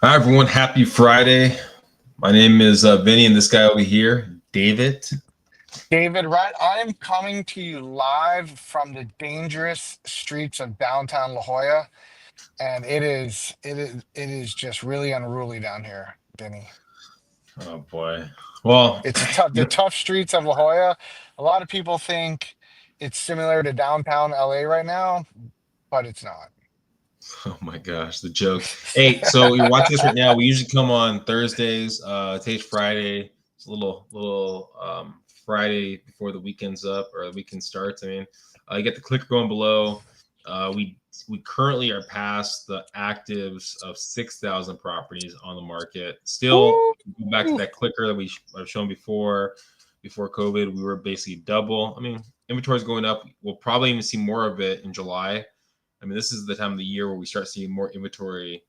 Hi, everyone. Happy Friday. My name is Vinnie, and this guy over here, David. David Wright, I am coming to you live from the dangerous streets of downtown La Jolla, and it is just really unruly down here, Benny. Oh boy. Well, It's tough. The tough streets of La Jolla. A lot of people think it's similar to downtown LA right now, but it's not. oh my gosh, the jokes. Hey, so you're watching this right now. We usually come on Thursdays. Today's Friday. It's a little Friday before the weekend's up or the weekend starts. I mean, you get the clicker going below. We currently are past the actives of 6,000 properties on the market. Still, Woo! go back to that clicker that I've shown before COVID, we were basically double. I mean, inventory is going up. We'll probably even see more of it in July. I mean, this is the time of the year where we start seeing more inventory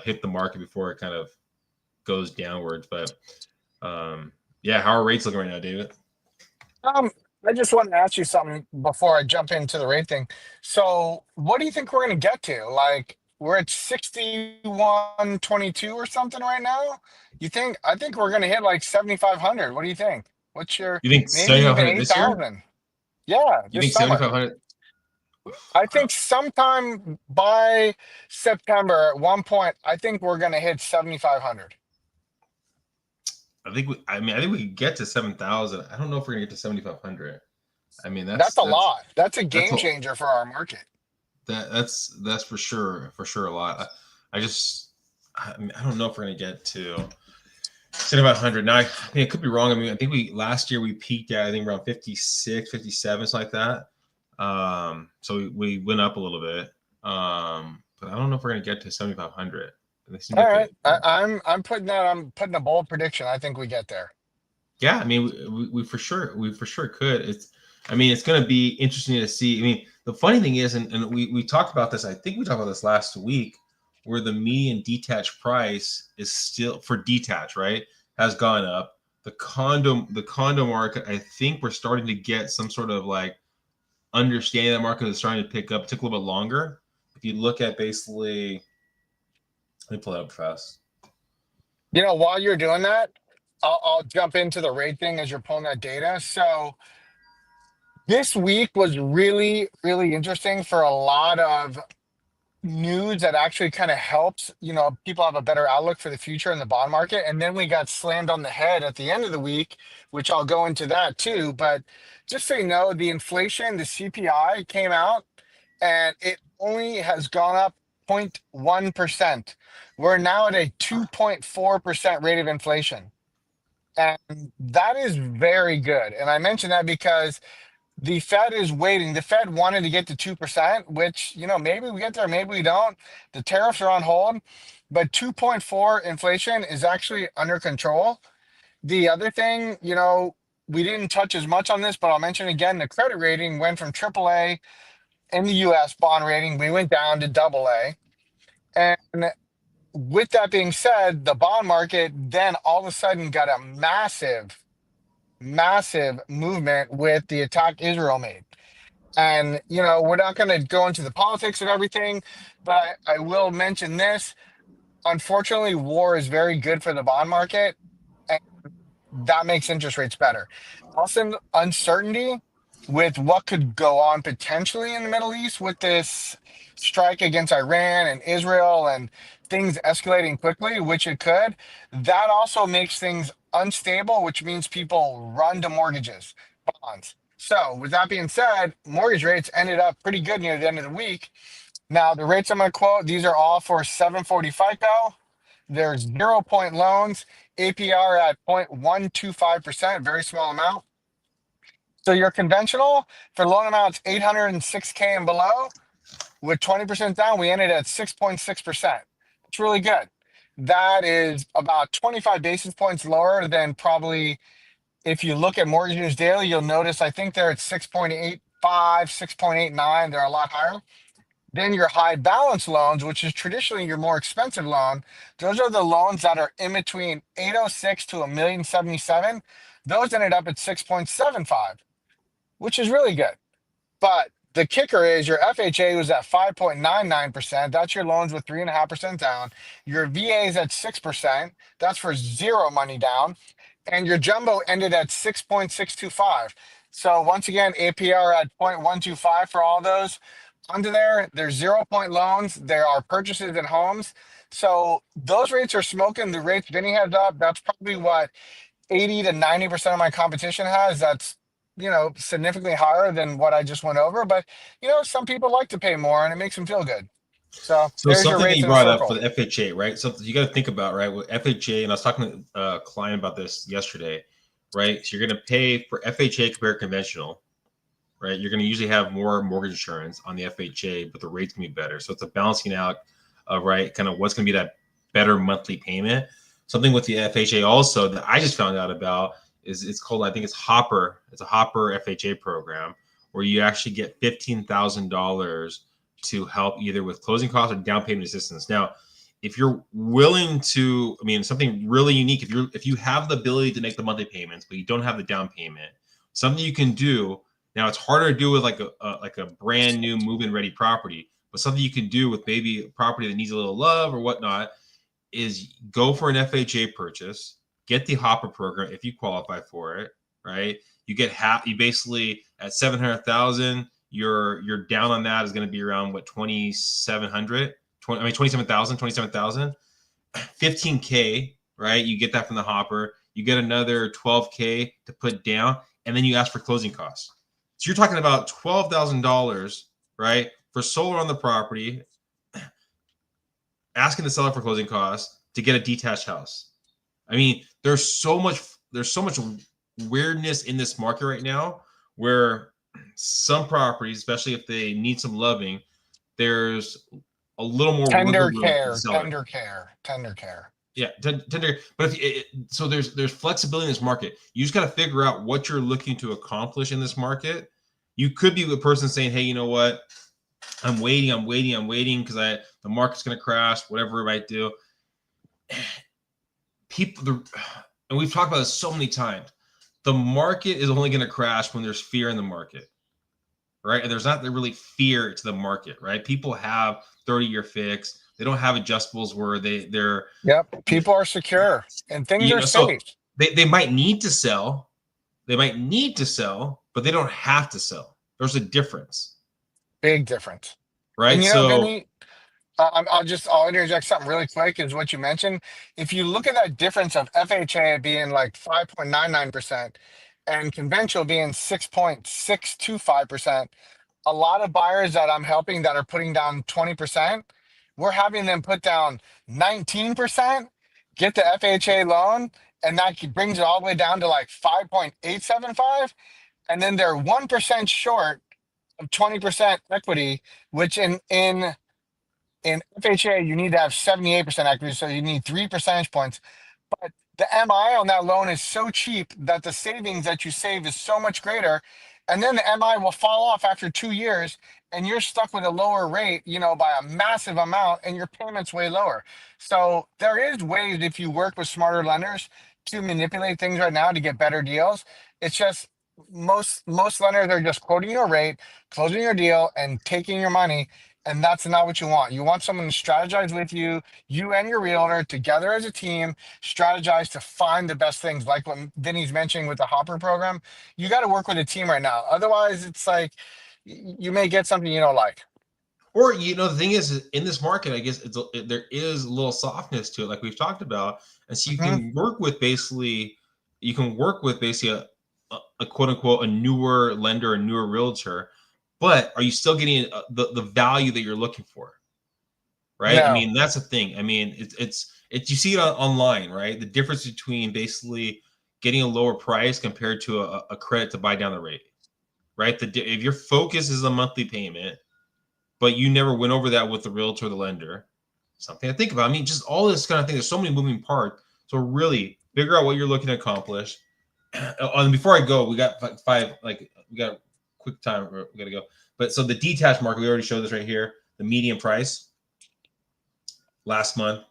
hit the market before it kind of goes downwards. But yeah, how are rates looking right now, David? Um, I just want to ask you something before I jump into the rate thing. So, what do you think we're going to get to? Like, we're at 61.22 or something right now. You think? I think we're going to hit like 7,500. What do you think? What's your You think maybe even 7,500 this year? 8,000? Yeah, You this think summer. 7,500? I think sometime by September at one point, I think we're going to hit 7,500. I think we could get to 7,000. I don't know if we're gonna get to 7,500. I mean, That's a lot. That's a that's game a, changer for our market. that's for sure a lot. I don't know if we're gonna get to 7,500. Now, I mean, it could be wrong. I mean, I think we last year we peaked at I think around 56, 57, something like that. So we went up a little bit. But I don't know if we're gonna get to 7,500. They seem All like right, it. I'm putting a bold prediction. I think we get there. Yeah, I mean, we for sure could. I mean, it's going to be interesting to see. I mean, the funny thing is, and we talked about this. I think we talked about this last week, where the median detached price is still for detached, right, has gone up. The condo market, I think we're starting to get some sort of like understanding that market is starting to pick up. It took a little bit longer. If you look at basically, let me pull it up fast. While you're doing that, I'll jump into the rate thing as you're pulling that data. So this week was really, really interesting for a lot of news that actually kind of helps, people have a better outlook for the future in the bond market. And then we got slammed on the head at the end of the week, which I'll go into that too. But just so you know, the inflation, the CPI came out and it only has gone up 0.1%. We're now at a 2.4% rate of inflation. And that is very good. And I mention that because the Fed is waiting. The Fed wanted to get to 2%, which, maybe we get there, maybe we don't. The tariffs are on hold, but 2.4 inflation is actually under control. The other thing, we didn't touch as much on this, but I'll mention again, the credit rating went from AAA in the US bond rating, we went down to AA. And with that being said, the bond market then all of a sudden got a massive, massive movement with the attack Israel made. And, we're not going to go into the politics of everything, but I will mention this. Unfortunately, war is very good for the bond market, and that makes interest rates better. Also, uncertainty with what could go on potentially in the Middle East with this strike against Iran and Israel and things escalating quickly, which it could, that also makes things unstable, which means people run to mortgages, bonds. So, with that being said, mortgage rates ended up pretty good near the end of the week. Now, the rates I'm going to quote, these are all for 740 FICO. There's 0 point loans, APR at 0.125%, very small amount. So your conventional for loan amounts 806K and below, with 20% down, we ended at 6.6%. It's really good. That is about 25 basis points lower than probably if you look at Mortgage News Daily, you'll notice I think they're at 6.85, 6.89. They're a lot higher. Then your high balance loans, which is traditionally your more expensive loan, those are the loans that are in between 806 to 1,077,000. Those ended up at 6.75, which is really good. But The kicker is your FHA was at 5.99%. That's your loans with 3.5% down. Your VA is at 6%. That's for zero money down. And your jumbo ended at 6.625. So once again, APR at 0.125 for all those. Under there, there's 0 point loans. There are purchases in homes. So those rates are smoking. The rates Vinny has up, that's probably what 80 to 90% of my competition has. That's, significantly higher than what I just went over. But, some people like to pay more and it makes them feel good. So So there's your something that rates you in a brought up for circle. the FHA, right? Something you got to think about, right? With FHA, and I was talking to a client about this yesterday, right? So you're going to pay for FHA compared to conventional, right? You're going to usually have more mortgage insurance on the FHA, but the rate's going to be better. So it's a balancing out of, right, kind of what's going to be that better monthly payment. Something with the FHA also that I just found out about is it's called, I think it's Hopper. It's a Hopper FHA program where you actually get $15,000 to help either with closing costs or down payment assistance. Now, if you're willing to, I mean, something really unique, if you have the ability to make the monthly payments, but you don't have the down payment, something you can do. Now it's harder to do with like a brand new move-in ready property, but something you can do with maybe a property that needs a little love or whatnot is go for an FHA purchase, get the Hopper program if you qualify for it, right? You get half. You basically at 700,000, you're down on that is going to be around what 2,700, 27,000, 15K, right? You get that from the Hopper. You get another 12K to put down, and then you ask for closing costs. So you're talking about $12,000, right, for solar on the property, asking the seller for closing costs to get a detached house. I mean, there's so much weirdness in this market right now where some properties, especially if they need some loving, there's a little more wiggle Tender room for the care, seller. tender care, tender care. Yeah, tender. But so there's flexibility in this market. You just got to figure out what you're looking to accomplish in this market. You could be the person saying, "Hey, you know what? I'm waiting because the market's going to crash, whatever it might do." And we've talked about this so many times. The market is only going to crash when there's fear in the market, right? And there's not really fear to the market, right? People have 30-year fix. They don't have adjustables where they're Yep. People are secure and things are so safe. they might need to sell. They might need to sell, but they don't have to sell. There's a difference, Big difference. right? And So Vinny, I'll interject something really quick is what you mentioned. If you look at that difference of FHA being like 5.99% and conventional being 6.625%, a lot of buyers that I'm helping that are putting down 20%, we're having them put down 19%, get the FHA loan, and that brings it all the way down to like 5.875, and then they're 1% short of 20% equity, which in FHA, you need to have 78% equity, so you need 3 percentage points. But the MI on that loan is so cheap that the savings that you save is so much greater. And then the MI will fall off after 2 years, and you're stuck with a lower rate, by a massive amount, and your payment's way lower. So there is ways if you work with smarter lenders to manipulate things right now to get better deals. It's just most lenders are just quoting your rate, closing your deal, and taking your money. And that's not what you want. You want someone to strategize with you, you and your realtor together as a team, strategize to find the best things. Like what Vinny's mentioning with the Hopper program, you got to work with a team right now. Otherwise, it's like you may get something you don't like. or the thing is in this market, I guess there is a little softness to it, like we've talked about, and so Mhm. you can work with basically a quote unquote a newer lender, a newer realtor, but are you still getting the value that you're looking for, right? I No. mean, that's the thing. I mean, it's you see it online, right? The difference between basically getting a lower price compared to a credit to buy down the rate, right? If your focus is a monthly payment, but you never went over that with the realtor or the lender, something to think about. I mean, just all this kind of thing. There's so many moving parts. So really figure out what you're looking to accomplish. And before I go, we got we got quick time. We got to go. But so the detached market, we already showed this right here. The median price last month,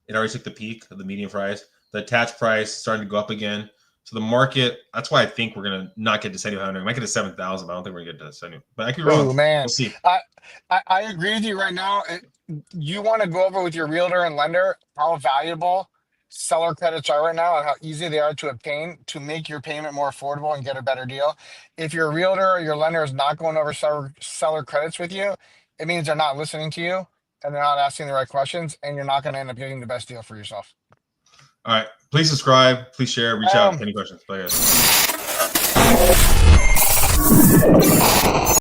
it already took the peak of the median price. The attached price starting to go up again. So the market, that's why I think we're gonna not get to 7,500. We might get to 7,000, but I don't think we're gonna get to 70. But I could be wrong. Oh man, We'll see. I agree with you right now. You want to go over with your realtor and lender how valuable seller credits are right now and how easy they are to obtain to make your payment more affordable and get a better deal. If your realtor or your lender is not going over seller credits with you, it means they're not listening to you and they're not asking the right questions, and you're not going to end up getting the best deal for yourself. All right. Please subscribe. Please share. Reach out. Any questions? Bye, guys.